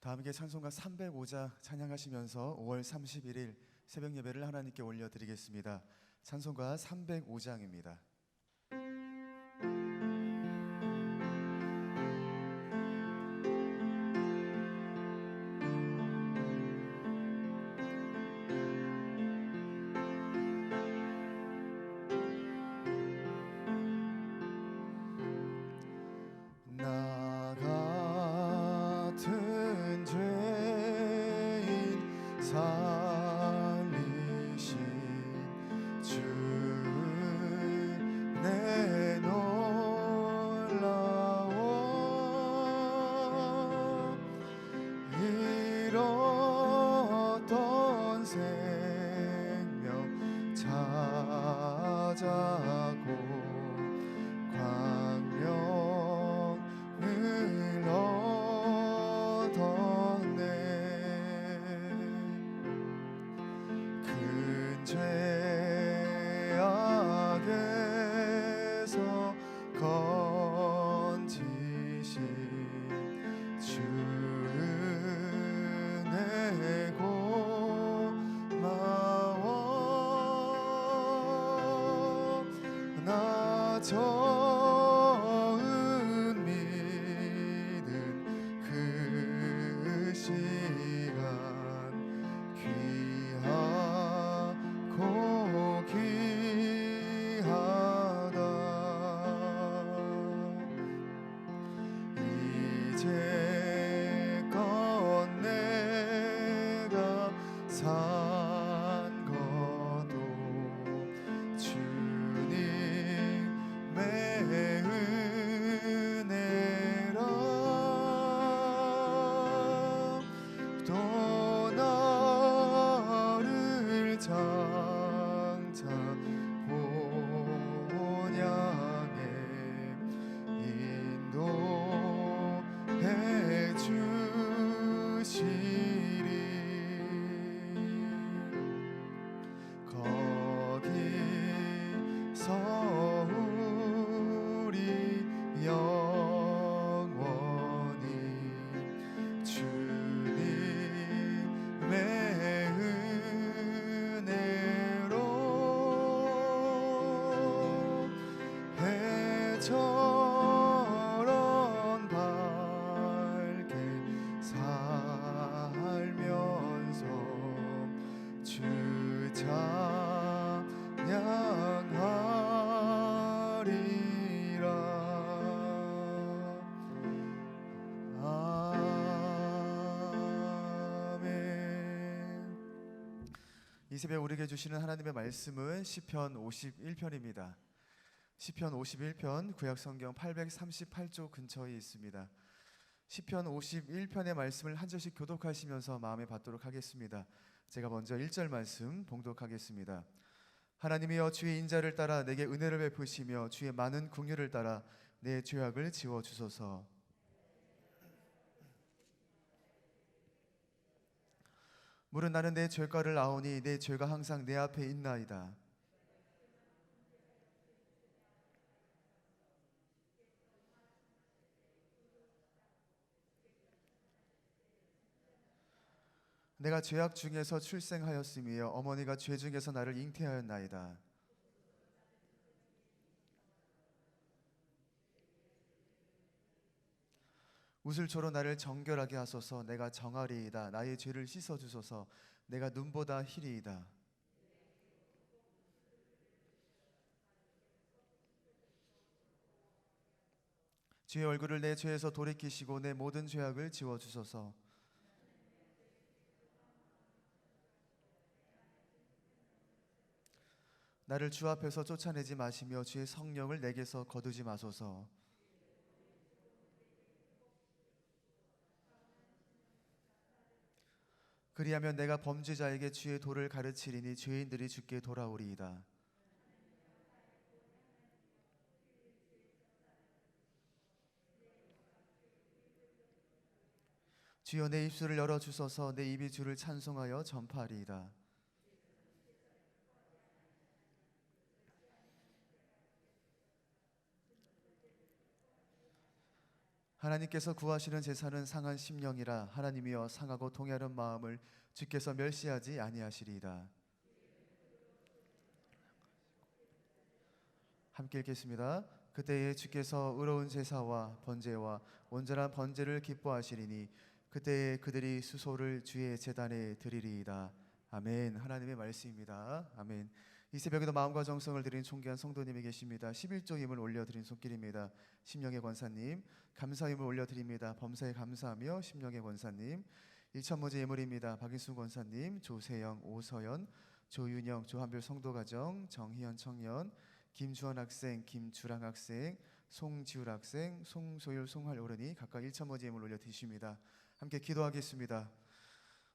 다 함께 찬송가 305장 찬양하시면서 5월 31일 새벽 예배를 하나님께 올려드리겠습니다. 찬송가 305장입니다. 나 같은 죄인 살리신 주 내 놀라워 잃었던 생명 찾아고 광명을 얻었네. 큰 죄악에서 건지신 주 은혜 고마워. 나 처음 믿은 그 시간 귀하고 귀하다. 이제껏 내가 산 것도 주님의 은혜라. 또 나를 장차 본향에 인도해 주시리. 거기서 우리 영원히 주님의 은혜로 해처럼 밝게 살면서 주 찬양하리라. 아멘. 이 새벽 우리에게 주시는 하나님의 말씀은 시편 51편입니다. 시편 51편 구약성경 838쪽 근처에 있습니다. 시편 51편의 말씀을 한 절씩 교독하시면서 마음에 받도록 하겠습니다. 제가 먼저 1절 말씀 봉독하겠습니다. 하나님이여 주의 인자를 따라 내게 은혜를 베푸시며 주의 많은 긍휼을 따라 내 죄악을 지워주소서. 물은 나는 내 죄가를 아오니 내 죄가 항상 내 앞에 있나이다. 내가 죄악 중에서 출생하였으며 어머니가 죄 중에서 나를 잉태하였나이다. 우슬초로 나를 정결하게 하소서. 내가 정하리이다. 나의 죄를 씻어주소서. 내가 눈보다 희리이다. 주의 얼굴을 내 죄에서 돌이키시고 내 모든 죄악을 지워주소서. 나를 주 앞에서 쫓아내지 마시며 주의 성령을 내게서 거두지 마소서. 그리하면 내가 범죄자에게 주의 도를 가르치리니 죄인들이 주께 돌아오리이다. 주여 내 입술을 열어주소서. 내 입이 주를 찬송하여 전파하리이다. 하나님께서 구하시는 제사는 상한 심령이라 하나님이여 상하고 통해하는 마음을 주께서 멸시하지 아니하시리이다. 함께 읽겠습니다. 그때에 주께서 의로운 제사와 번제와 온전한 번제를 기뻐하시리니 그때에 그들이 수소를 주의 제단에 드리리이다. 아멘. 하나님의 말씀입니다. 아멘. 이 새벽에도 마음과 정성을 드린 존귀한 성도님이 계십니다. 11조 임을 올려드린 손길입니다. 심령의 권사님, 감사임을 올려드립니다. 범사에 감사하며 심령의 권사님, 일천무제 예물입니다. 박인순 권사님, 조세영, 오서연, 조윤영, 조한별 성도가정, 정희연 청년, 김주원 학생, 김주랑 학생, 송지울 학생, 송소율, 송할 어른이 각각 일천무제 예물 올려드리십니다. 함께 기도하겠습니다.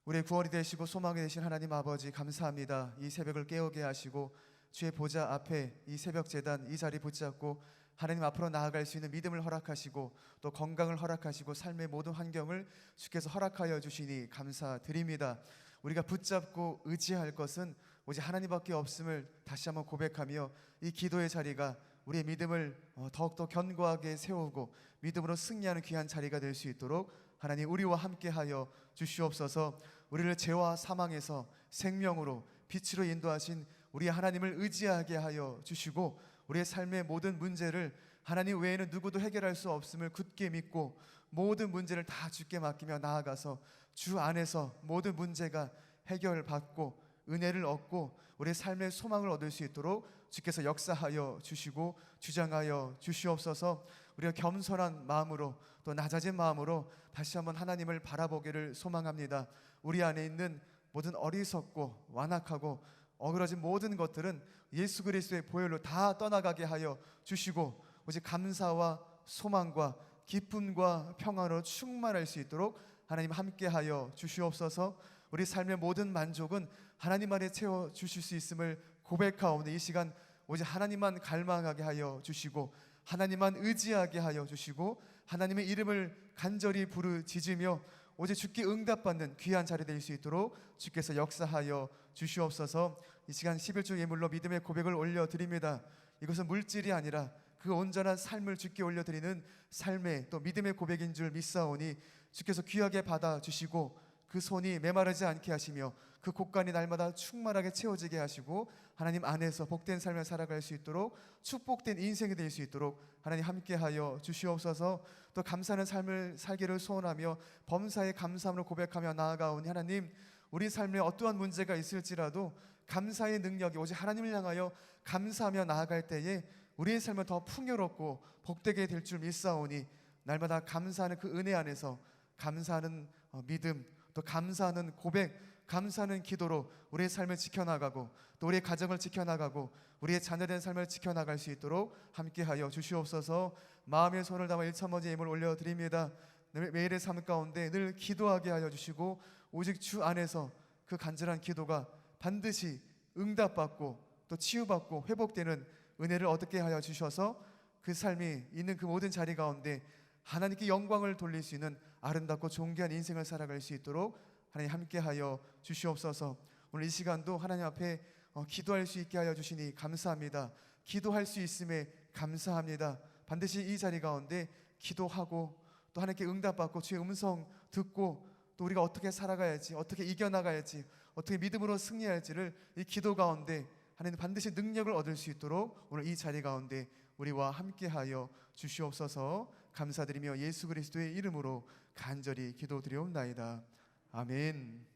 우리의 구원이 되시고 소망이 되신 하나님 아버지, 감사합니다. 이 새벽을 깨우게 하시고 주의 보좌 앞에 이 새벽 제단 이 자리 붙잡고 하나님 앞으로 나아갈 수 있는 믿음을 허락하시고 또 건강을 허락하시고 삶의 모든 환경을 주께서 허락하여 주시니 감사드립니다. 우리가 붙잡고 의지할 것은 오직 하나님밖에 없음을 다시 한번 고백하며 이 기도의 자리가 우리의 믿음을 더욱더 견고하게 세우고 믿음으로 승리하는 귀한 자리가 될 수 있도록 하나님 우리와 함께하여 주시옵소서. 우리를 죄와 사망에서 생명으로 빛으로 인도하신 우리 하나님을 의지하게 하여 주시고 우리의 삶의 모든 문제를 하나님 외에는 누구도 해결할 수 없음을 굳게 믿고 모든 문제를 다 주께 맡기며 나아가서 주 안에서 모든 문제가 해결받고 은혜를 얻고 우리의 삶의 소망을 얻을 수 있도록 주께서 역사하여 주시고 주장하여 주시옵소서. 우리가 겸손한 마음으로 또 낮아진 마음으로 다시 한번 하나님을 바라보기를 소망합니다. 우리 안에 있는 모든 어리석고 완악하고 어그러진 모든 것들은 예수 그리스도의 보혈로 다 떠나가게 하여 주시고 오직 감사와 소망과 기쁨과 평안으로 충만할 수 있도록 하나님 함께하여 주시옵소서. 우리 삶의 모든 만족은 하나님 안에 채워 주실 수 있음을 고백하오니 이 시간 오직 하나님만 갈망하게 하여 주시고 하나님만 의지하게 하여 주시고 하나님의 이름을 간절히 부르짖으며 오직 주께 응답받는 귀한 자리 될 수 있도록 주께서 역사하여 주시옵소서. 이 시간 11조 예물로 믿음의 고백을 올려드립니다. 이것은 물질이 아니라 그 온전한 삶을 주께 올려드리는 삶의 또 믿음의 고백인 줄 믿사오니 주께서 귀하게 받아주시고 그 손이 메마르지 않게 하시며 그 곳간이 날마다 충만하게 채워지게 하시고 하나님 안에서 복된 삶을 살아갈 수 있도록 축복된 인생이 될 수 있도록 하나님 함께하여 주시옵소서. 또 감사하는 삶을 살기를 소원하며 범사에 감사함으로 고백하며 나아가오니 하나님 우리 삶에 어떠한 문제가 있을지라도 감사의 능력이 오직 하나님을 향하여 감사하며 나아갈 때에 우리의 삶은 더 풍요롭고 복되게 될 줄 믿사오니 날마다 감사하는 그 은혜 안에서 감사하는 믿음 또 감사하는 고백 감사하는 기도로 우리의 삶을 지켜나가고 또 우리의 가정을 지켜나가고 우리의 자녀된 삶을 지켜나갈 수 있도록 함께하여 주시옵소서. 마음의 손을 담아 일천번째 예물 올려드립니다. 매일의 삶 가운데 늘 기도하게 하여 주시고 오직 주 안에서 그 간절한 기도가 반드시 응답받고 또 치유받고 회복되는 은혜를 얻게 하여 주셔서 그 삶이 있는 그 모든 자리 가운데 하나님께 영광을 돌릴 수 있는 아름답고 존귀한 인생을 살아갈 수 있도록 하나님 함께하여 주시옵소서. 오늘 이 시간도 하나님 앞에 기도할 수 있게 하여 주시니 감사합니다. 기도할 수 있음에 감사합니다. 반드시 이 자리 가운데 기도하고 또 하나님께 응답받고 주의 음성 듣고 또 우리가 어떻게 살아가야지 어떻게 이겨나가야지 어떻게 믿음으로 승리할지를 이 기도 가운데 하나님 반드시 능력을 얻을 수 있도록 오늘 이 자리 가운데 우리와 함께하여 주시옵소서. 감사드리며 예수 그리스도의 이름으로 간절히 기도드리옵나이다. 아멘.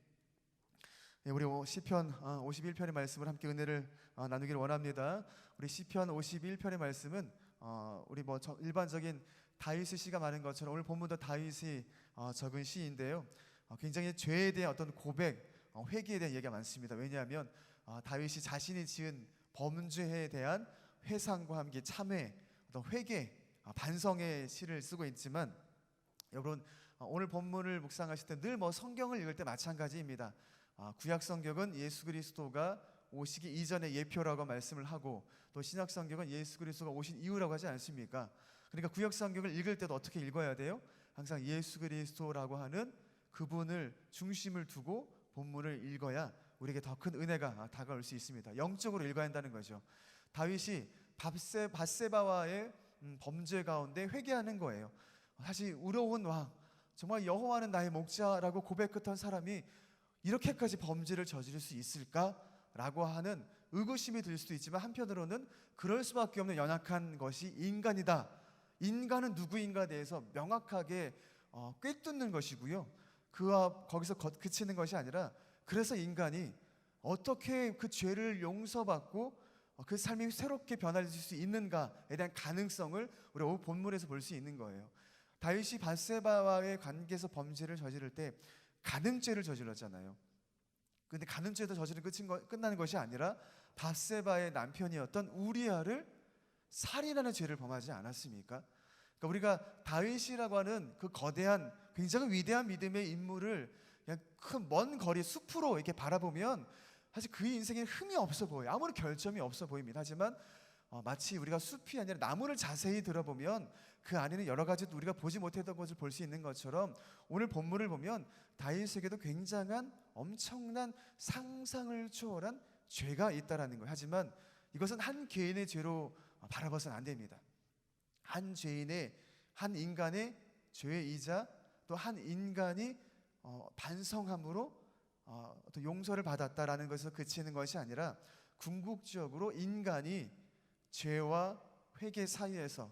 네, 우리 시편 51편의 말씀을 함께 은혜를 나누기를 원합니다. 우리 시편 51편의 말씀은 우리 일반적인 다윗의 시가 많은 것처럼 오늘 본문도 다윗이 적은 시인데요. 굉장히 죄에 대한 어떤 고백, 회개에 대한 얘기가 많습니다. 왜냐하면 다윗이 자신이 지은 범죄에 대한 회상과 함께 참회, 어떤 회개, 반성의 시를 쓰고 있지만 여러분 오늘 본문을 묵상하실 때 늘 성경을 읽을 때 마찬가지입니다. 구약 성경은 예수 그리스도가 오시기 이전의 예표라고 말씀을 하고 또 신약 성경은 예수 그리스도가 오신 이후라고 하지 않습니까? 그러니까 구약 성경을 읽을 때도 어떻게 읽어야 돼요? 항상 예수 그리스도라고 하는 그분을 중심을 두고 본문을 읽어야 우리에게 더 큰 은혜가 다가올 수 있습니다. 영적으로 읽어야 한다는 거죠. 다윗이 바세바와의 범죄 가운데 회개하는 거예요. 사실 의로운 왕, 정말 여호와는 나의 목자라고 고백했던 사람이 이렇게까지 범죄를 저지를 수 있을까라고 하는 의구심이 들 수도 있지만, 한편으로는 그럴 수밖에 없는 연약한 것이 인간이다. 인간은 누구인가에 대해서 명확하게 꿰뚫는 것이고요. 거기서 그치는 것이 아니라, 그래서 인간이 어떻게 그 죄를 용서받고 그 삶이 새롭게 변화될 수 있는가에 대한 가능성을 우리가 오늘 본문에서 볼 수 있는 거예요. 다윗이 밧세바와의 관계에서 범죄를 저지를 때 간음죄를 저질렀잖아요. 그런데 간음죄도 끝나는 것이 아니라 밧세바의 남편이었던 우리아를 살인하는 죄를 범하지 않았습니까? 그러니까 우리가 다윗이라고 하는 그 거대한 굉장히 위대한 믿음의 인물을 그냥 큰 먼 거리 숲으로 이렇게 바라보면 사실 그 인생에 흠이 없어 보여요. 아무런 결점이 없어 보입니다. 하지만 마치 우리가 숲이 아니라 나무를 자세히 들어보면 그 안에는 여러 가지 우리가 보지 못했던 것을 볼 수 있는 것처럼, 오늘 본문을 보면 다윗에게도 굉장한 엄청난 상상을 초월한 죄가 있다라는 거예요. 하지만 이것은 한 개인의 죄로 바라봐서는 안 됩니다. 한 인간의 죄이자 또 한 인간이 반성함으로 또 용서를 받았다라는 것에서 그치는 것이 아니라, 궁극적으로 인간이 죄와 회개 사이에서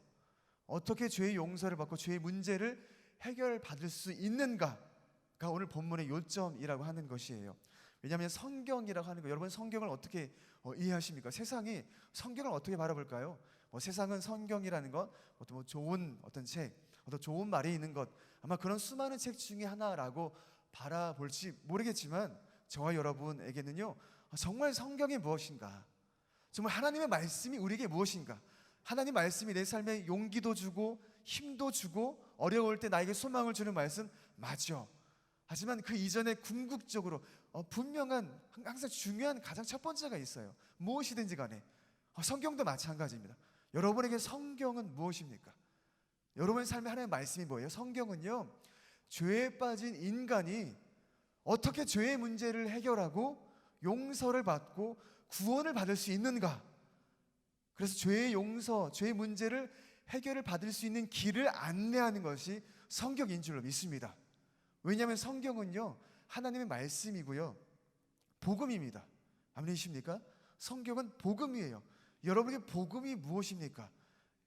어떻게 죄의 용서를 받고 죄의 문제를 해결받을 수 있는가가 오늘 본문의 요점이라고 하는 것이에요. 왜냐하면 성경이라고 하는 거, 여러분 성경을 어떻게 이해하십니까? 세상이 성경을 어떻게 바라볼까요? 세상은 성경이라는 것, 어떤 좋은 어떤 책, 어떤 좋은 말이 있는 것, 아마 그런 수많은 책 중에 하나라고 바라볼지 모르겠지만, 저와 여러분에게는요, 정말 성경이 무엇인가, 정말 하나님의 말씀이 우리에게 무엇인가, 하나님 말씀이 내 삶에 용기도 주고 힘도 주고 어려울 때 나에게 소망을 주는 말씀 맞죠. 하지만 그 이전에 궁극적으로 분명한, 항상 중요한 가장 첫 번째가 있어요. 무엇이든지 간에 성경도 마찬가지입니다. 여러분에게 성경은 무엇입니까? 여러분의 삶에 하나님의 말씀이 뭐예요? 성경은요, 죄에 빠진 인간이 어떻게 죄의 문제를 해결하고 용서를 받고 구원을 받을 수 있는가, 그래서 죄의 용서, 죄의 문제를 해결을 받을 수 있는 길을 안내하는 것이 성경인 줄로 믿습니다. 왜냐하면 성경은요, 하나님의 말씀이고요, 복음입니다. 아멘이십니까? 성경은 복음이에요. 여러분에게 복음이 무엇입니까?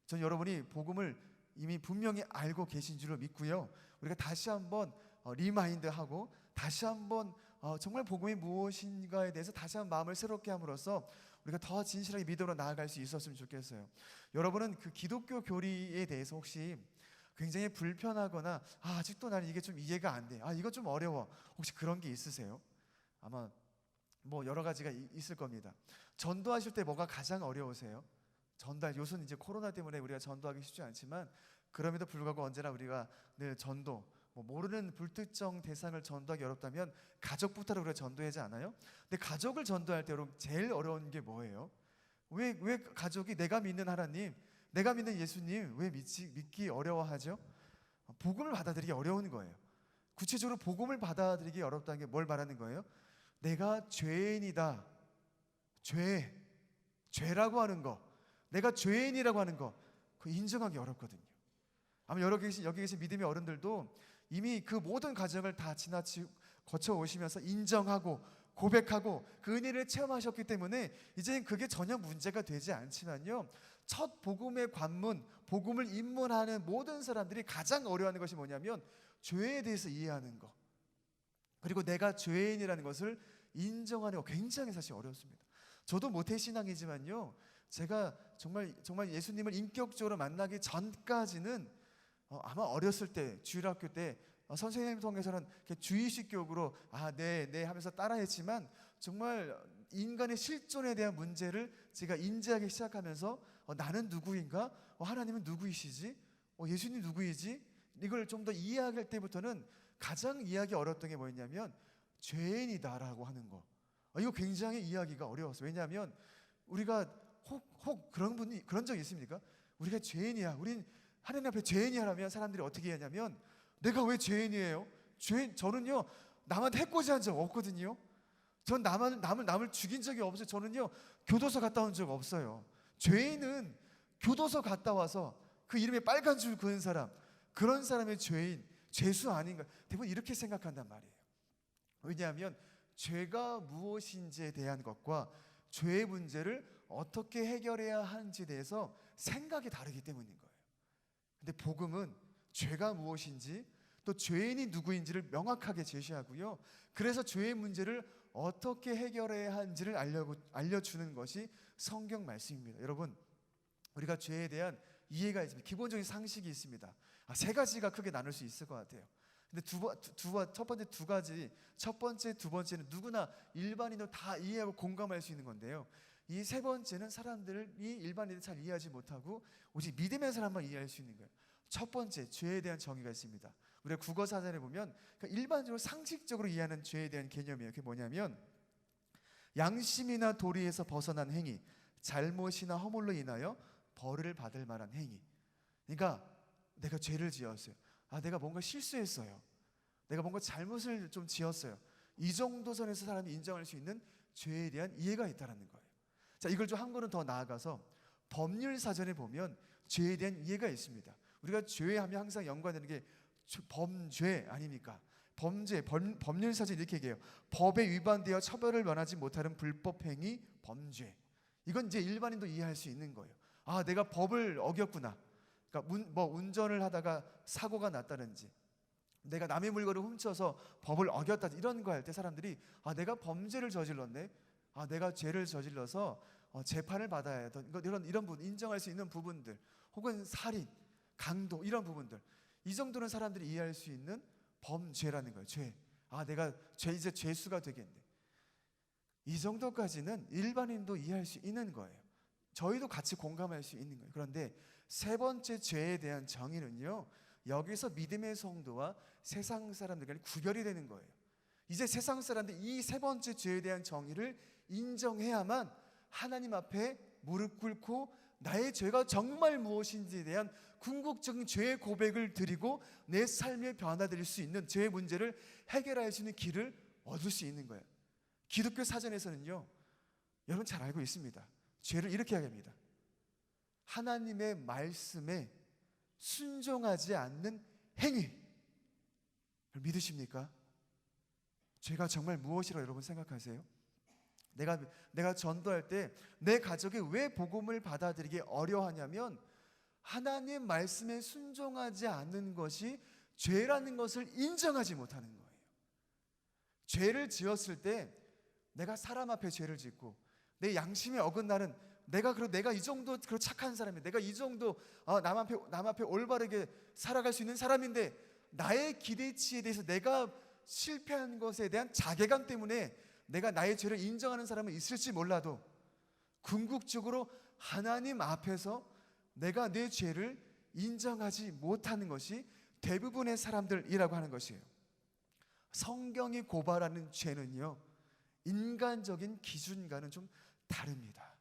전 여러분이 복음을 이미 분명히 알고 계신 줄로 믿고요, 우리가 다시 한번 리마인드하고 다시 한번 정말 복음이 무엇인가에 대해서 다시 한번 마음을 새롭게 함으로써 우리가 더 진실하게 믿음으로 나아갈 수 있었으면 좋겠어요. 여러분은 그 기독교 교리에 대해서 혹시 굉장히 불편하거나 아직도 나는 이게 좀 이해가 안 돼, 이거 좀 어려워, 혹시 그런 게 있으세요? 아마 뭐 여러 가지가 있을 겁니다. 전도하실 때 뭐가 가장 어려우세요? 요새는 이제 코로나 때문에 우리가 전도하기 쉽지 않지만, 그럼에도 불구하고 언제나 우리가 늘 전도, 모르는 불특정 대상을 전도하기 어렵다면 가족부터 우리가 전도하지 않아요? 근데 가족을 전도할 때 여러분 제일 어려운 게 뭐예요? 왜 가족이 내가 믿는 하나님, 내가 믿는 예수님 왜 믿기 어려워하죠? 복음을 받아들이기 어려운 거예요. 구체적으로 복음을 받아들이기 어렵다는 게 뭘 말하는 거예요? 내가 죄인이다, 죄라고 하는 거, 내가 죄인이라고 하는 거, 그 인정하기 어렵거든요. 아마 여기 계신 믿음의 어른들도 이미 그 모든 과정을 다 거쳐 오시면서 인정하고 고백하고 그 은혜를 체험하셨기 때문에 이제는 그게 전혀 문제가 되지 않지만요, 첫 복음의 관문, 복음을 입문하는 모든 사람들이 가장 어려워하는 것이 뭐냐면 죄에 대해서 이해하는 것, 그리고 내가 죄인이라는 것을 인정하는 거, 굉장히 사실 어렵습니다. 저도 모태신앙이지만요, 제가 정말 예수님을 인격적으로 만나기 전까지는 아마 어렸을 때 주일학교 때 선생님 통해서는 주의식 교육으로 네 하면서 따라했지만, 정말 인간의 실존에 대한 문제를 제가 인지하기 시작하면서 나는 누구인가? 하나님은 누구이시지? 예수님 누구이지? 이걸 좀 더 이해할 때부터는 가장 이해하기 어려웠던 게 뭐였냐면 죄인이다라고 하는 거. 이거 굉장히 이해하기가 어려웠어요. 왜냐하면 우리가 혹 그런 적 있습니까? 우리가 죄인이야, 우린 하나님 앞에 죄인이라면 사람들이 어떻게 하냐면, 내가 왜 죄인이에요? 저는요 남한테 해코지한 적 없거든요. 전 남을 죽인 적이 없어요. 저는요 교도소 갔다 온 적 없어요. 죄인은 교도소 갔다 와서 그 이름에 빨간 줄 그은 사람, 그런 사람의 죄인, 죄수 아닌가? 대부분 이렇게 생각한단 말이에요. 왜냐하면 죄가 무엇인지에 대한 것과 죄의 문제를 어떻게 해결해야 하는지에 대해서 생각이 다르기 때문인 거예요. 근데 복음은 죄가 무엇인지 또 죄인이 누구인지를 명확하게 제시하고요. 그래서 죄의 문제를 어떻게 해결해야 하는지를 알려주는 것이 성경 말씀입니다. 여러분, 우리가 죄에 대한 이해가 있습니다. 기본적인 상식이 있습니다. 세 가지가 크게 나눌 수 있을 것 같아요. 근데 첫 번째 두 가지, 첫 번째, 두 번째는 누구나 일반인도 다 이해하고 공감할 수 있는 건데요. 이 세 번째는 사람들이 일반인들 잘 이해하지 못하고 오직 믿음의 사람만 이해할 수 있는 거예요. 첫 번째, 죄에 대한 정의가 있습니다. 우리가 국어 사전에 보면 일반적으로 상식적으로 이해하는 죄에 대한 개념이에요. 그게 뭐냐면 양심이나 도리에서 벗어난 행위, 잘못이나 허물로 인하여 벌을 받을 만한 행위. 그러니까 내가 죄를 지었어요. 내가 뭔가 실수했어요. 내가 뭔가 잘못을 좀 지었어요. 이 정도 선에서 사람이 인정할 수 있는 죄에 대한 이해가 있다는 거예요. 자, 이걸 좀 한 걸음 더 나아가서 법률 사전에 보면 죄에 대한 이해가 있습니다. 우리가 죄하면 항상 연관되는 게 범죄 아닙니까? 법률 사전 이렇게 얘기해요. 법에 위반되어 처벌을 면하지 못하는 불법 행위, 범죄. 이건 이제 일반인도 이해할 수 있는 거예요. 내가 법을 어겼구나. 그러니까 운전을 하다가 사고가 났다든지, 내가 남의 물건을 훔쳐서 법을 어겼다, 이런 거 할 때 사람들이 내가 범죄를 저질렀네. 내가 죄를 저질러서 재판을 받아야 돼. 이런 부분, 인정할 수 있는 부분들, 혹은 살인, 강도, 이런 부분들, 이 정도는 사람들이 이해할 수 있는 범죄라는 거예요. 죄. 내가 이제 죄수가 되겠네. 이 정도까지는 일반인도 이해할 수 있는 거예요. 저희도 같이 공감할 수 있는 거예요. 그런데 세 번째 죄에 대한 정의는요, 여기서 믿음의 성도와 세상 사람들 간에 구별이 되는 거예요. 이제 세상 사람들 이 세 번째 죄에 대한 정의를 인정해야만 하나님 앞에 무릎 꿇고 나의 죄가 정말 무엇인지에 대한 궁극적인 죄의 고백을 드리고 내 삶에 변화드릴 수 있는 죄의 문제를 해결할 수 있는 길을 얻을 수 있는 거예요. 기독교 사전에서는요, 여러분 잘 알고 있습니다. 죄를 이렇게 이야기합니다. 하나님의 말씀에 순종하지 않는 행위. 믿으십니까? 죄가 정말 무엇이라고 여러분 생각하세요? 내가 전도할 때 내 가족이 왜 복음을 받아들이기 어려워하냐면 하나님 말씀에 순종하지 않는 것이 죄라는 것을 인정하지 못하는 거예요. 죄를 지었을 때 내가 사람 앞에 죄를 짓고 내 양심에 어긋나는, 내가 이 정도 착한 사람이야, 내가 이 정도 남 앞에 올바르게 살아갈 수 있는 사람인데, 나의 기대치에 대해서 내가 실패한 것에 대한 자괴감 때문에 내가 나의 죄를 인정하는 사람은 있을지 몰라도 궁극적으로 하나님 앞에서 내가 내 죄를 인정하지 못하는 것이 대부분의 사람들이라고 하는 것이에요. 성경이 고발하는 죄는요, 인간적인 기준과는 좀 다릅니다.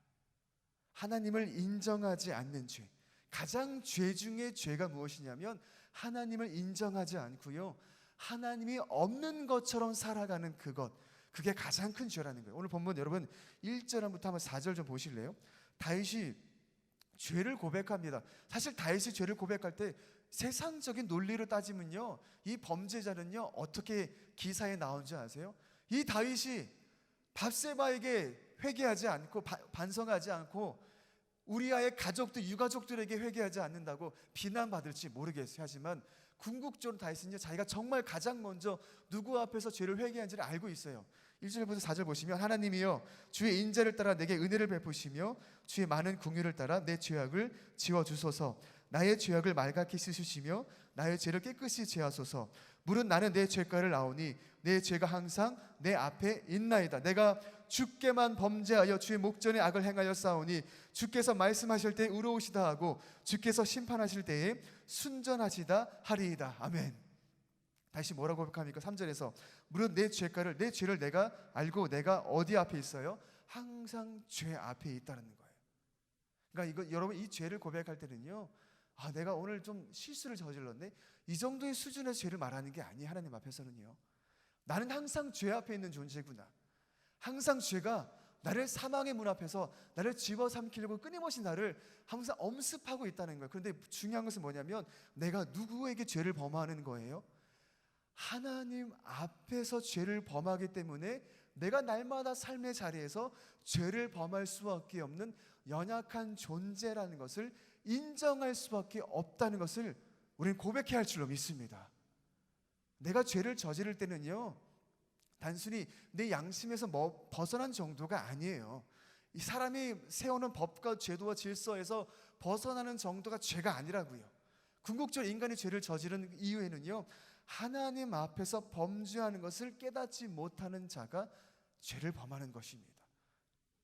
하나님을 인정하지 않는 죄, 가장 죄 중에 죄가 무엇이냐면 하나님을 인정하지 않고요, 하나님이 없는 것처럼 살아가는 그게 가장 큰 죄라는 거예요. 오늘 본문 여러분 1절부터 한번 4절 좀 보실래요? 다윗이 죄를 고백합니다. 사실 다윗이 죄를 고백할 때 세상적인 논리로 따지면요, 이 범죄자는요 어떻게 기사에 나온지 아세요? 이 다윗이 밧세바에게 회개하지 않고 반성하지 않고 우리아의 가족들, 유가족들에게 회개하지 않는다고 비난받을지 모르겠어요. 하지만 궁극적으로 다윗은요, 자기가 정말 가장 먼저 누구 앞에서 죄를 회개한지를 알고 있어요. 1절부터 4절 보시면, 하나님이여 주의 인자를 따라 내게 은혜를 베푸시며 주의 많은 긍휼을 따라 내 죄악을 지워주소서. 나의 죄악을 말갛게 씻으시며 나의 죄를 깨끗이 제하소서. 물은 나는 내 죄가를 아오니 내 죄가 항상 내 앞에 있나이다. 내가 주께만 범죄하여 주의 목전에 악을 행하여 싸우니 주께서 말씀하실 때에 의로우시다 하고 주께서 심판하실 때에 순전하시다 하리이다. 아멘. 다시 뭐라고 고백합니까? 3절에서 물은 내 죄를 내가 알고 내가 어디 앞에 있어요? 항상 죄 앞에 있다는 거예요. 그러니까 여러분 이 죄를 고백할 때는요, 내가 오늘 좀 실수를 저질렀네, 이 정도의 수준의 죄를 말하는 게 아니에요. 하나님 앞에서는요, 나는 항상 죄 앞에 있는 존재구나. 항상 죄가 나를 사망의 문 앞에서 나를 집어삼키려고 끊임없이 나를 항상 엄습하고 있다는 거예요. 그런데 중요한 것은 뭐냐면 내가 누구에게 죄를 범하는 거예요? 하나님 앞에서 죄를 범하기 때문에 내가 날마다 삶의 자리에서 죄를 범할 수밖에 없는 연약한 존재라는 것을 인정할 수밖에 없다는 것을 우리는 고백해야 할 줄로 믿습니다. 내가 죄를 저지를 때는요, 단순히 내 양심에서 벗어난 정도가 아니에요. 이 사람이 세우는 법과 제도와 질서에서 벗어나는 정도가 죄가 아니라고요. 궁극적으로 인간이 죄를 저지른 이유에는요, 하나님 앞에서 범죄하는 것을 깨닫지 못하는 자가 죄를 범하는 것입니다.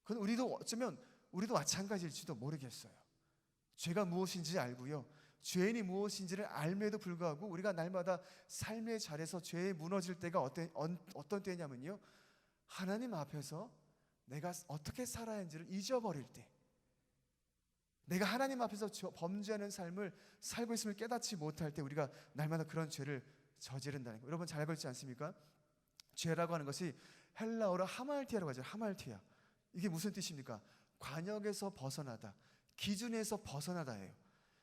그건 우리도 마찬가지일지도 모르겠어요. 죄가 무엇인지 알고요, 죄인이 무엇인지를 알매도 불구하고 우리가 날마다 삶의 자리에서 죄에 무너질 때가 어떤 때냐면요, 하나님 앞에서 내가 어떻게 살아야 하는지를 잊어버릴 때, 내가 하나님 앞에서 범죄하는 삶을 살고 있음을 깨닫지 못할 때 우리가 날마다 그런 죄를 저지른다는 거예요. 여러분 잘 알고 있지 않습니까? 죄라고 하는 것이 헬라어로 하말티아라고 하죠. 하말티아. 이게 무슨 뜻입니까? 관역에서 벗어나다, 기준에서 벗어나다예요.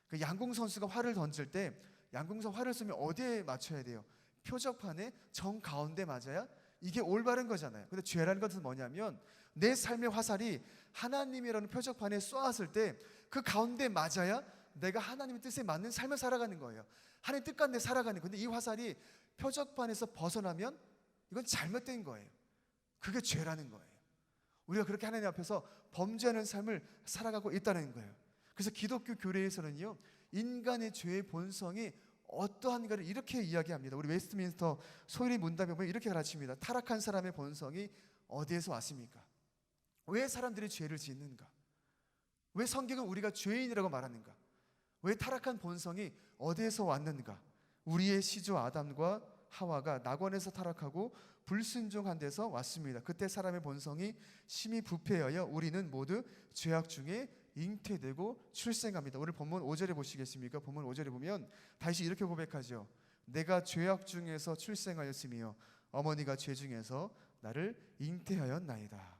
그 양궁 선수가 활을 던질 때 양궁선 활을 쏘면 어디에 맞춰야 돼요? 표적판의 정 가운데 맞아야 이게 올바른 거잖아요. 근데 죄라는 것은 뭐냐면 내 삶의 화살이 하나님이라는 표적판에 쏘았을 때 그 가운데 맞아야 내가 하나님의 뜻에 맞는 삶을 살아가는 거예요. 하나님 뜻 가운데 살아가는. 근데 이 화살이 표적판에서 벗어나면 이건 잘못된 거예요. 그게 죄라는 거예요. 우리가 그렇게 하나님 앞에서 범죄하는 삶을 살아가고 있다는 거예요. 그래서 기독교 교리에서는요, 인간의 죄의 본성이 어떠한가를 이렇게 이야기합니다. 우리 웨스트민스터 소율이 문답에 보면 이렇게 가르칩니다. 타락한 사람의 본성이 어디에서 왔습니까? 왜 사람들이 죄를 짓는가? 왜 성경은 우리가 죄인이라고 말하는가? 왜 타락한 본성이 어디에서 왔는가? 우리의 시조 아담과 하와가 낙원에서 타락하고 불순종한 데서 왔습니다. 그때 사람의 본성이 심히 부패하여 우리는 모두 죄악 중에 잉태되고 출생합니다. 오늘 본문 5절에 보시겠습니까? 본문 5절에 보면 다시 이렇게 고백하죠. 내가 죄악 중에서 출생하였으며 어머니가 죄 중에서 나를 잉태하였나이다.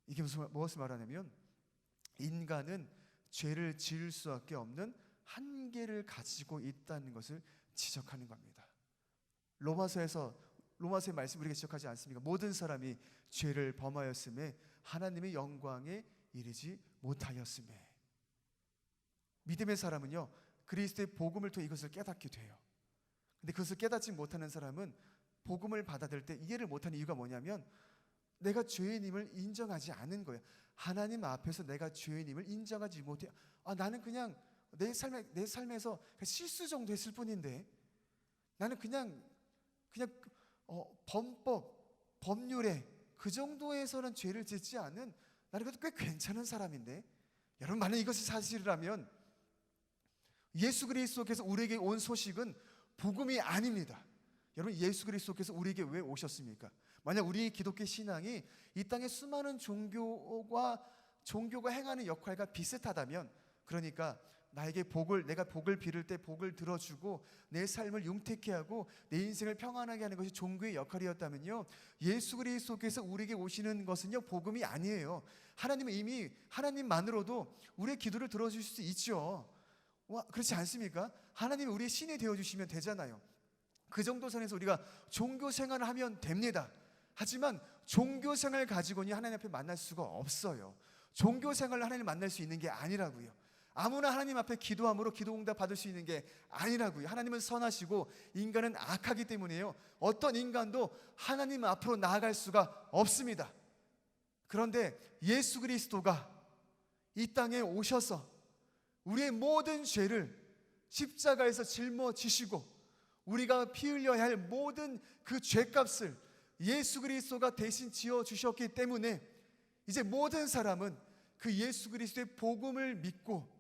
이게 무엇을 말하냐면 인간은 죄를 지을 수밖에 없는 한계를 가지고 있다는 것을 지적하는 겁니다. 로마서의 말씀 우리가 지적하지 않습니까? 모든 사람이 죄를 범하였음에 하나님의 영광에 이르지 못하였음에. 믿음의 사람은요, 그리스도의 복음을 통해 이것을 깨닫게 돼요. 근데 그것을 깨닫지 못하는 사람은 복음을 받아들일 때 이해를 못하는 이유가 뭐냐면 내가 죄인임을 인정하지 않은 거예요. 하나님 앞에서 내가 죄인임을 인정하지 못해. 나는 그냥 내 삶에서 실수 정도 했을 뿐인데, 나는 그냥 법률에 그 정도에서는 죄를 짓지 않은, 나는 그래도 꽤 괜찮은 사람인데. 여러분, 만약 이것이 사실이라면 예수 그리스도께서 우리에게 온 소식은 복음이 아닙니다. 여러분, 예수 그리스도께서 우리에게 왜 오셨습니까? 만약 우리 기독교 신앙이 이 땅의 수많은 종교가 행하는 역할과 비슷하다면, 그러니까 내가 복을 빌을 때 복을 들어주고 내 삶을 융택케 하고 내 인생을 평안하게 하는 것이 종교의 역할이었다면요, 예수 그리스도께서 우리에게 오시는 것은요, 복음이 아니에요. 하나님은 이미 하나님만으로도 우리의 기도를 들어주실 수 있죠. 그렇지 않습니까? 하나님이 우리의 신이 되어주시면 되잖아요. 그 정도 선에서 우리가 종교 생활을 하면 됩니다. 하지만 종교 생활을 가지고는 하나님 앞에 만날 수가 없어요. 종교 생활로 하나님을 만날 수 있는 게 아니라고요. 아무나 하나님 앞에 기도함으로 기도 응답 받을 수 있는 게 아니라고요. 하나님은 선하시고 인간은 악하기 때문에요, 어떤 인간도 하나님 앞으로 나아갈 수가 없습니다. 그런데 예수 그리스도가 이 땅에 오셔서 우리의 모든 죄를 십자가에서 짊어지시고 우리가 피 흘려야 할 모든 그 죄값을 예수 그리스도가 대신 지어주셨기 때문에 이제 모든 사람은 그 예수 그리스도의 복음을 믿고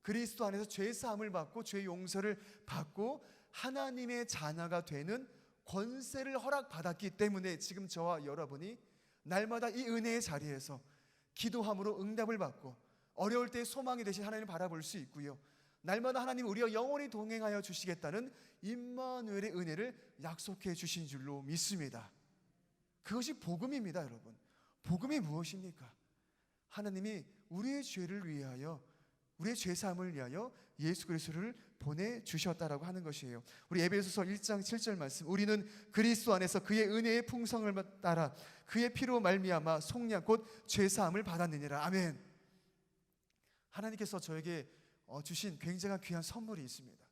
그리스도 안에서 죄 사함을 받고 죄 용서를 받고 하나님의 자녀가 되는 권세를 허락받았기 때문에 지금 저와 여러분이 날마다 이 은혜의 자리에서 기도함으로 응답을 받고 어려울 때 소망이 되신 하나님을 바라볼 수 있고요, 날마다 하나님 우리와 영원히 동행하여 주시겠다는 임마누엘의 은혜를 약속해 주신 줄로 믿습니다. 그것이 복음입니다. 여러분, 복음이 무엇입니까? 하나님이 우리의 죄를 위하여, 우리의 죄사함을 위하여 예수 그리스도를 보내주셨다라고 하는 것이에요. 우리 에베소서 1장 7절 말씀, 우리는 그리스도 안에서 그의 은혜의 풍성을 따라 그의 피로 말미암아 속량 곧 죄사함을 받았느니라. 아멘. 하나님께서 저에게 주신 굉장한 귀한 선물이 있습니다.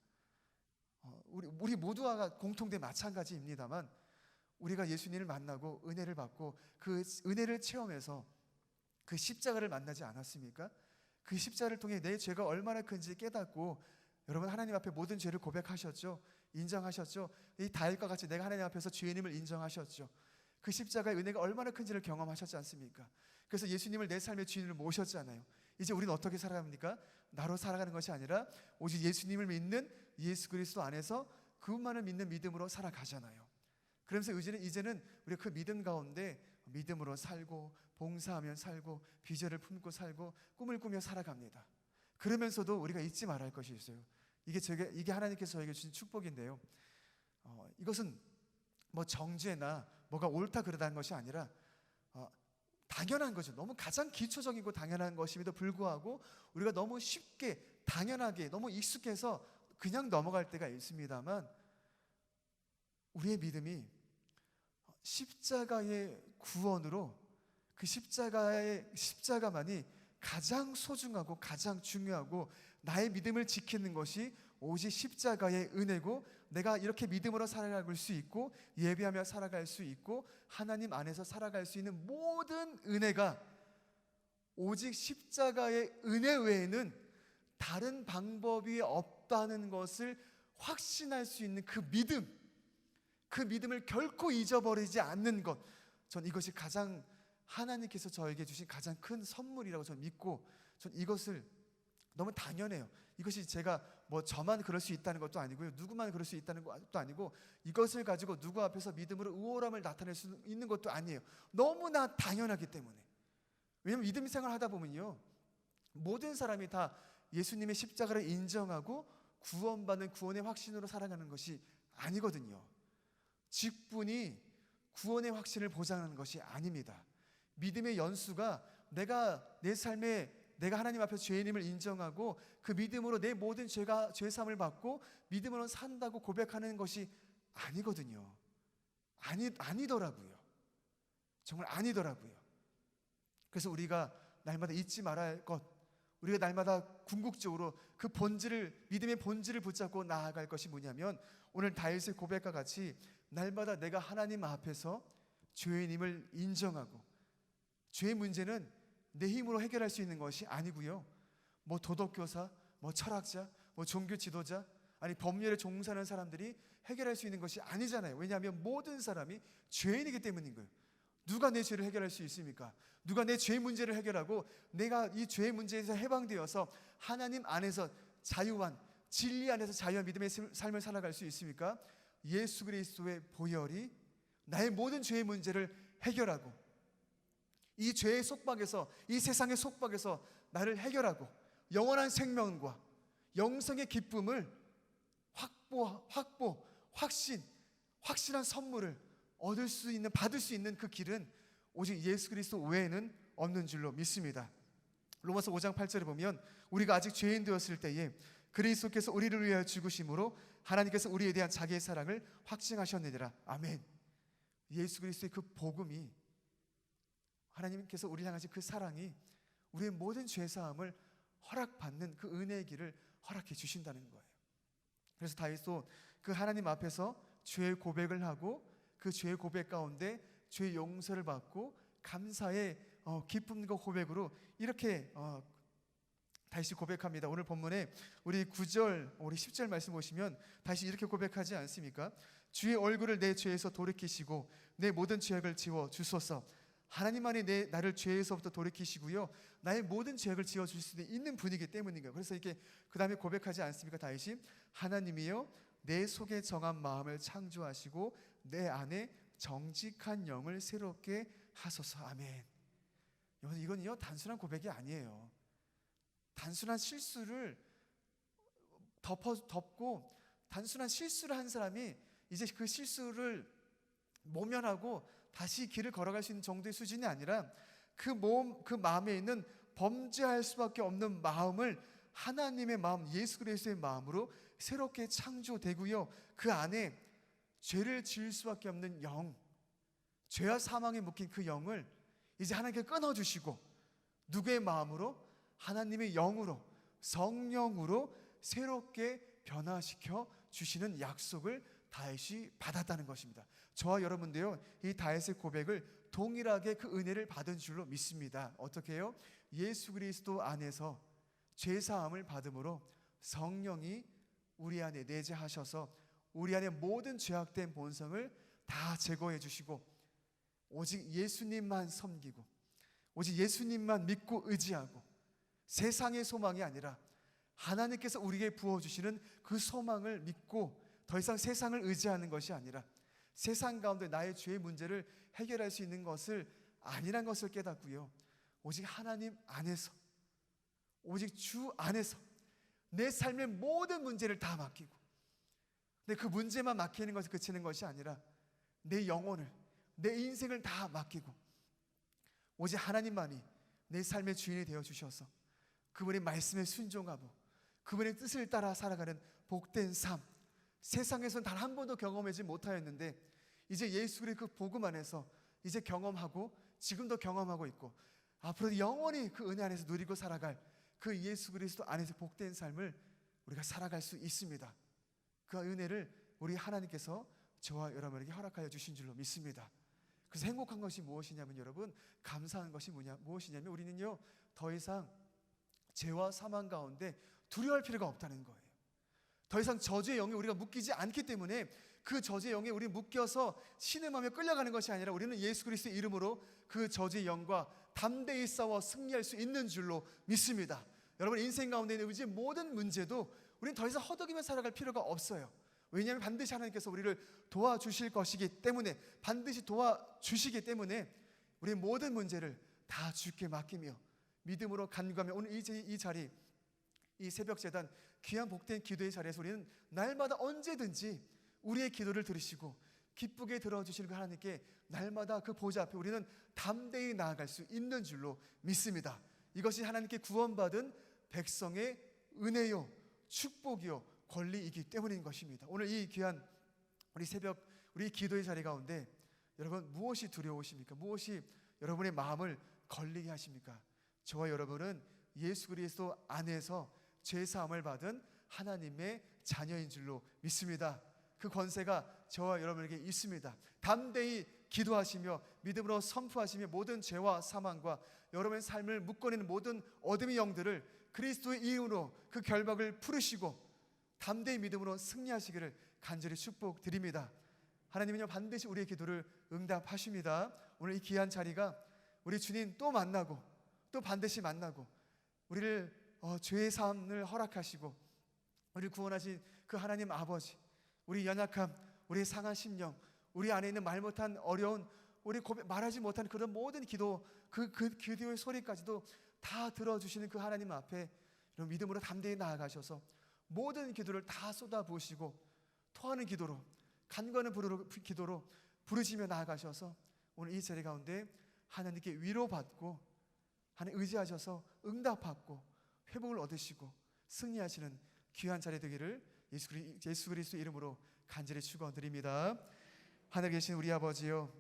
우리 모두가 공통된 마찬가지입니다만, 우리가 예수님을 만나고 은혜를 받고 그 은혜를 체험해서 그 십자가를 만나지 않았습니까? 그 십자가를 통해 내 죄가 얼마나 큰지 깨닫고 여러분 하나님 앞에 모든 죄를 고백하셨죠. 인정하셨죠. 이 다윗과 같이 내가 하나님 앞에서 죄인임을 인정하셨죠. 그 십자가의 은혜가 얼마나 큰지를 경험하셨지 않습니까? 그래서 예수님을 내 삶의 주인으로 모셨잖아요. 이제 우리는 어떻게 살아갑니까? 나로 살아가는 것이 아니라 오직 예수님을 믿는 예수 그리스도 안에서 그분만을 믿는 믿음으로 살아가잖아요. 그러면서 이제는 우리가 그 믿음 가운데 믿음으로 살고 봉사하며 살고 비전을 품고 살고 꿈을 꾸며 살아갑니다. 그러면서도 우리가 잊지 말아야 할 것이 있어요. 이게 하나님께서 저에게 주신 축복인데요. 이것은 뭐 정죄나 뭐가 옳다 그르다는 것이 아니라 당연한 거죠. 너무 가장 기초적이고 당연한 것임에도 불구하고 우리가 너무 쉽게 당연하게 너무 익숙해서 그냥 넘어갈 때가 있습니다만, 우리의 믿음이 십자가의 구원으로 그 십자가만이 가장 소중하고 가장 중요하고 나의 믿음을 지키는 것이 오직 십자가의 은혜고, 내가 이렇게 믿음으로 살아갈 수 있고 예배하며 살아갈 수 있고 하나님 안에서 살아갈 수 있는 모든 은혜가 오직 십자가의 은혜 외에는 다른 방법이 없다는 것을 확신할 수 있는 그 믿음을 결코 잊어버리지 않는 것, 전 이것이 가장 하나님께서 저에게 주신 가장 큰 선물이라고 저는 믿고, 전 이것을 너무 당연해요. 이것이 제가 뭐 저만 그럴 수 있다는 것도 아니고요, 누구만 그럴 수 있다는 것도 아니고, 이것을 가지고 누구 앞에서 믿음으로 우월함을 나타낼 수 있는 것도 아니에요. 너무나 당연하기 때문에. 왜냐하면 믿음 생활을 하다 보면요, 모든 사람이 다 예수님의 십자가를 인정하고 구원받는 구원의 확신으로 살아가는 것이 아니거든요. 직분이 구원의 확신을 보장하는 것이 아닙니다. 믿음의 연수가 내가 내 삶에 내가 하나님 앞에서 죄인임을 인정하고 그 믿음으로 내 모든 죄사함을 받고 믿음으로 산다고 고백하는 것이 아니거든요. 아니더라고요. 정말 아니더라고요. 그래서 우리가 날마다 잊지 말아야 할 것, 우리가 날마다 궁극적으로 그 믿음의 본질을 붙잡고 나아갈 것이 뭐냐면, 오늘 다윗의 고백과 같이 날마다 내가 하나님 앞에서 죄인임을 인정하고, 죄의 문제는 내 힘으로 해결할 수 있는 것이 아니고요, 뭐 도덕교사, 뭐 철학자, 뭐 종교 지도자, 아니 법률에 종사하는 사람들이 해결할 수 있는 것이 아니잖아요. 왜냐하면 모든 사람이 죄인이기 때문인 거예요. 누가 내 죄를 해결할 수 있습니까? 누가 내 죄 문제를 해결하고 내가 이 죄의 문제에서 해방되어서 하나님 안에서 자유한, 진리 안에서 자유한 믿음의 삶을 살아갈 수 있습니까? 예수 그리스도의 보혈이 나의 모든 죄의 문제를 해결하고, 이 죄의 속박에서, 이 세상의 속박에서 나를 해결하고 영원한 생명과 영생의 기쁨을 확신한 선물을 받을 수 있는 그 길은 오직 예수 그리스도 외에는 없는 줄로 믿습니다. 로마서 5장 8절에 보면, 우리가 아직 죄인 되었을 때에 그리스도께서 우리를 위하여 죽으심으로 하나님께서 우리에 대한 자기의 사랑을 확증하셨느니라. 아멘. 예수 그리스도의 그 복음이, 하나님께서 우리를 향하신 그 사랑이 우리의 모든 죄사함을 허락받는 그 은혜의 길을 허락해 주신다는 거예요. 그래서 다윗도 그 하나님 앞에서 죄의 고백을 하고 그 죄의 고백 가운데 죄의 용서를 받고 감사의 기쁨과 고백으로 이렇게 다시 고백합니다. 오늘 본문에 우리 9절, 우리 10절 말씀 보시면 다시 이렇게 고백하지 않습니까? 주의 얼굴을 내 죄에서 돌이키시고 내 모든 죄악을 지워 주소서. 하나님만이 나를 죄에서부터 돌이키시고요, 나의 모든 죄악을 지워 주실 수 있는 분이기 때문인 거예요. 그래서 이렇게 그 다음에 고백하지 않습니까? 다윗이 하나님이여 내 속에 정한 마음을 창조하시고 내 안에 정직한 영을 새롭게 하소서. 아멘. 이건요 단순한 고백이 아니에요. 단순한 실수를 덮고 단순한 실수를 한 사람이 이제 그 실수를 모면하고 다시 길을 걸어갈 수 있는 정도의 수준이 아니라 그 마음에 있는 범죄할 수밖에 없는 마음을 하나님의 마음, 예수 그리스도의 마음으로 새롭게 창조되고요, 그 안에 죄를 지을 수밖에 없는 영, 죄와 사망에 묶인 그 영을 이제 하나님께 끊어주시고 누구의 마음으로? 하나님의 영으로, 성령으로 새롭게 변화시켜 주시는 약속을 다윗이 받았다는 것입니다. 저와 여러분도요, 이 다윗의 고백을 동일하게 그 은혜를 받은 줄로 믿습니다. 어떻게 해요? 예수 그리스도 안에서 죄사함을 받음으로 성령이 우리 안에 내재하셔서 우리 안에 모든 죄악된 본성을 다 제거해 주시고 오직 예수님만 섬기고 오직 예수님만 믿고 의지하고 세상의 소망이 아니라 하나님께서 우리에게 부어주시는 그 소망을 믿고 더 이상 세상을 의지하는 것이 아니라 세상 가운데 나의 죄의 문제를 해결할 수 있는 것을 아니란 것을 깨닫고요, 오직 하나님 안에서, 오직 주 안에서 내 삶의 모든 문제를 다 맡기고, 근데 그 문제만 맡기는 것에 그치는 것이 아니라 내 영혼을, 내 인생을 다 맡기고 오직 하나님만이 내 삶의 주인이 되어 주셔서 그분의 말씀에 순종하고 그분의 뜻을 따라 살아가는 복된 삶, 세상에서는 단 한 번도 경험하지 못하였는데 이제 예수 그리스도의 그 복음 안에서 이제 경험하고 지금도 경험하고 있고 앞으로 영원히 그 은혜 안에서 누리고 살아갈 그 예수 그리스도 안에서 복된 삶을 우리가 살아갈 수 있습니다. 그 은혜를 우리 하나님께서 저와 여러분에게 허락하여 주신 줄로 믿습니다. 그래서 행복한 것이 무엇이냐면 여러분, 감사한 것이 무엇이냐면 우리는요, 더 이상 죄와 사망 가운데 두려워할 필요가 없다는 거예요. 더 이상 저주의 영에 우리가 묶이지 않기 때문에 그 저주의 영에 우리 묶여서 신음하며 끌려가는 것이 아니라 우리는 예수 그리스도의 이름으로 그 저주의 영과 담대히 싸워 승리할 수 있는 줄로 믿습니다. 여러분, 인생 가운데 있는 이제 모든 문제도 우리는 더 이상 허덕이며 살아갈 필요가 없어요. 왜냐하면 반드시 하나님께서 우리를 도와주실 것이기 때문에, 반드시 도와주시기 때문에 우리의 모든 문제를 다 주께 맡기며 믿음으로 간구하며 오늘 이 자리, 이 새벽 제단 귀한 복된 기도의 자리에서 우리는 날마다 언제든지 우리의 기도를 들으시고 기쁘게 들어주실 그 하나님께 날마다 그 보좌 앞에 우리는 담대히 나아갈 수 있는 줄로 믿습니다. 이것이 하나님께 구원받은 백성의 은혜요, 축복이요, 권리이기 때문인 것입니다. 오늘 이 귀한 우리 새벽 우리 기도의 자리 가운데 여러분, 무엇이 두려우십니까? 무엇이 여러분의 마음을 걸리게 하십니까? 저와 여러분은 예수 그리스도 안에서 죄사함을 받은 하나님의 자녀인 줄로 믿습니다. 그 권세가 저와 여러분에게 있습니다. 담대히 기도하시며 믿음으로 선포하시며 모든 죄와 사망과 여러분의 삶을 묶어내는 모든 어둠의 영들을 그리스도의 이름으로 그 결박을 풀으시고 담대히 믿음으로 승리하시기를 간절히 축복드립니다. 하나님은요, 반드시 우리의 기도를 응답하십니다. 오늘 이 귀한 자리가 우리 주님 또 만나고 또 반드시 만나고 우리를 죄의 삶을 허락하시고 우리를 구원하신 그 하나님 아버지, 우리 연약함, 우리의 상한 심령, 우리 안에 있는 말 못한 어려운, 우리 말하지 못한 그런 모든 기도, 그 기도의 소리까지도 다 들어주시는 그 하나님 앞에 이런 믿음으로 담대히 나아가셔서 모든 기도를 다 쏟아부으시고 토하는 기도로, 간구하는 기도로 부르시며 나아가셔서 오늘 이 자리 가운데 하나님께 위로받고 하나님 의지하셔서 응답받고 회복을 얻으시고 승리하시는 귀한 자리 되기를 예수 그리스도 이름으로 간절히 축원드립니다. 하늘에 계신 우리 아버지여,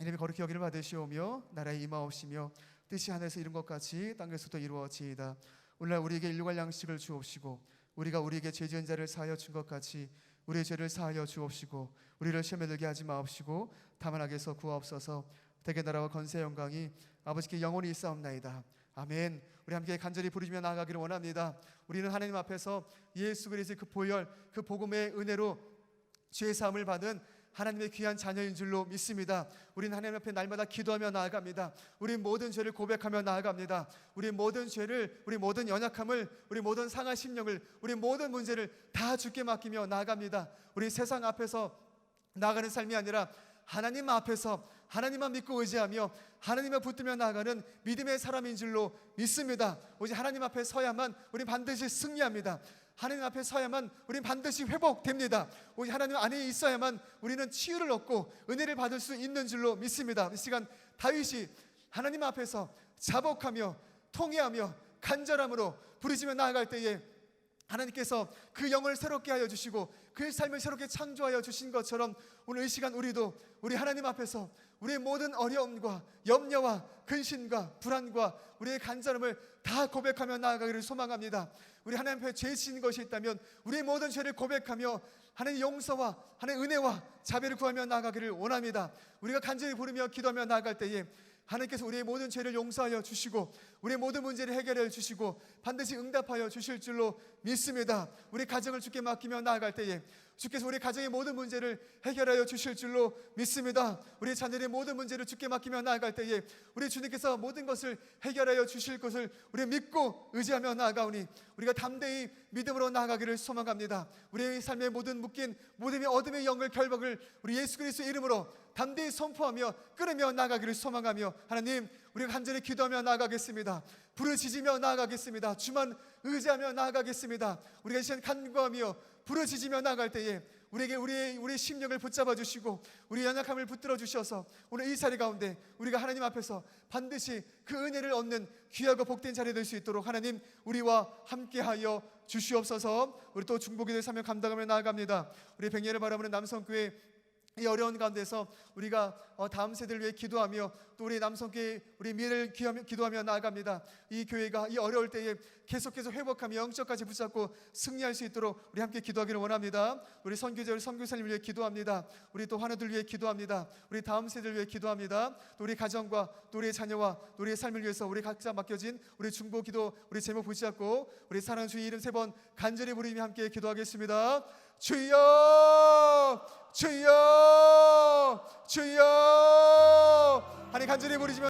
이름이 거룩히 여기를 받으시오며 나라의 임하옵시며 뜻이 하늘에서 이룬 것 같이 땅에서도 이루어지이다. 오늘날 우리에게 일용할 양식을 주옵시고 우리가 우리에게 죄 지은 자를 사하여 준 것 같이 우리의 죄를 사하여 주옵시고 우리를 시험에 들게 하지 마옵시고 다만 악에서 구하옵소서. 대개 나라와 권세 영광이 아버지께 영원히 있사옵나이다. 아멘. 우리 함께 간절히 부르짖으며 나아가기를 원합니다. 우리는 하나님 앞에서 예수 그리스도의 그 보혈, 그 복음의 은혜로 죄 사함을 받은 하나님의 귀한 자녀인 줄로 믿습니다. 우리는 하나님 앞에 날마다 기도하며 나아갑니다. 우리 모든 죄를 고백하며 나아갑니다. 우리 모든 죄를, 우리 모든 연약함을, 우리 모든 상한 심령을, 우리 모든 문제를 다 주께 맡기며 나아갑니다. 우리 세상 앞에서 나아가는 삶이 아니라 하나님 앞에서 하나님만 믿고 의지하며 하나님을 붙들며 나아가는 믿음의 사람인 줄로 믿습니다. 오직 하나님 앞에 서야만 우리는 반드시 승리합니다. 하나님 앞에 서야만 우리는 반드시 회복됩니다. 오직 하나님 안에 있어야만 우리는 치유를 얻고 은혜를 받을 수 있는 줄로 믿습니다. 이 시간 다윗이 하나님 앞에서 자복하며 통회하며 간절함으로 부르짖며 나아갈 때에 하나님께서 그 영을 새롭게 하여 주시고 그의 삶을 새롭게 창조하여 주신 것처럼 오늘 이 시간 우리도 우리 하나님 앞에서 우리의 모든 어려움과 염려와 근심과 불안과 우리의 간절함을 다 고백하며 나아가기를 소망합니다. 우리 하나님 앞에 죄 지은 것이 있다면 우리의 모든 죄를 고백하며 하나님의 용서와 하나님의 은혜와 자비를 구하며 나아가기를 원합니다. 우리가 간절히 부르며 기도하며 나아갈 때에 하나님께서 우리의 모든 죄를 용서하여 주시고 우리의 모든 문제를 해결해 주시고 반드시 응답하여 주실 줄로 믿습니다. 우리 가정을 주께 맡기며 나아갈 때에 주께서 우리 가정의 모든 문제를 해결하여 주실 줄로 믿습니다. 우리 자녀의 모든 문제를 주께 맡기며 나아갈 때에 우리 주님께서 모든 것을 해결하여 주실 것을 우리 믿고 의지하며 나아가오니 우리가 담대히 믿음으로 나아가기를 소망합니다. 우리의 삶의 모든 묶인 모든 어둠의 영을 결박을 우리 예수 그리스도의 이름으로 담대히 선포하며 끌으며 나아가기를 소망하며 하나님 우리가 간절히 기도하며 나아가겠습니다. 부르짖으며 나아가겠습니다. 주만 의지하며 나아가겠습니다. 우리가 이 시간 간구하며 부르짖으며 나아갈 때에 우리에게 우리의 심령을 붙잡아 주시고 우리의 연약함을 붙들어 주셔서 오늘 이 자리 가운데 우리가 하나님 앞에서 반드시 그 은혜를 얻는 귀하고 복된 자리 될 수 있도록 하나님 우리와 함께하여 주시옵소서. 우리 또 중보기도의 사명 감당하며 나아갑니다. 우리 백년을 바라보는 남성교회 이 어려운 가운데서 우리가 다음 세대를 위해 기도하며 또 우리 남성교회 우리 미래를 기도하며 나아갑니다. 이 교회가 이 어려울 때에 계속해서 회복하며 영적까지 붙잡고 승리할 수 있도록 우리 함께 기도하기를 원합니다. 우리 선교제를 선교사님을 위해 기도합니다. 우리 또 환우들 위해 기도합니다. 우리 다음 세대를 위해 기도합니다. 또 우리 가정과 또 우리의 자녀와 또 우리의 삶을 위해서 우리 각자 맡겨진 우리 중보 기도 우리 제목 붙잡고 우리 사랑하는 주의 이름 3번 간절히 부르며 함께 기도하겠습니다. 주여 주여 주여 하나님 간절히 부르시면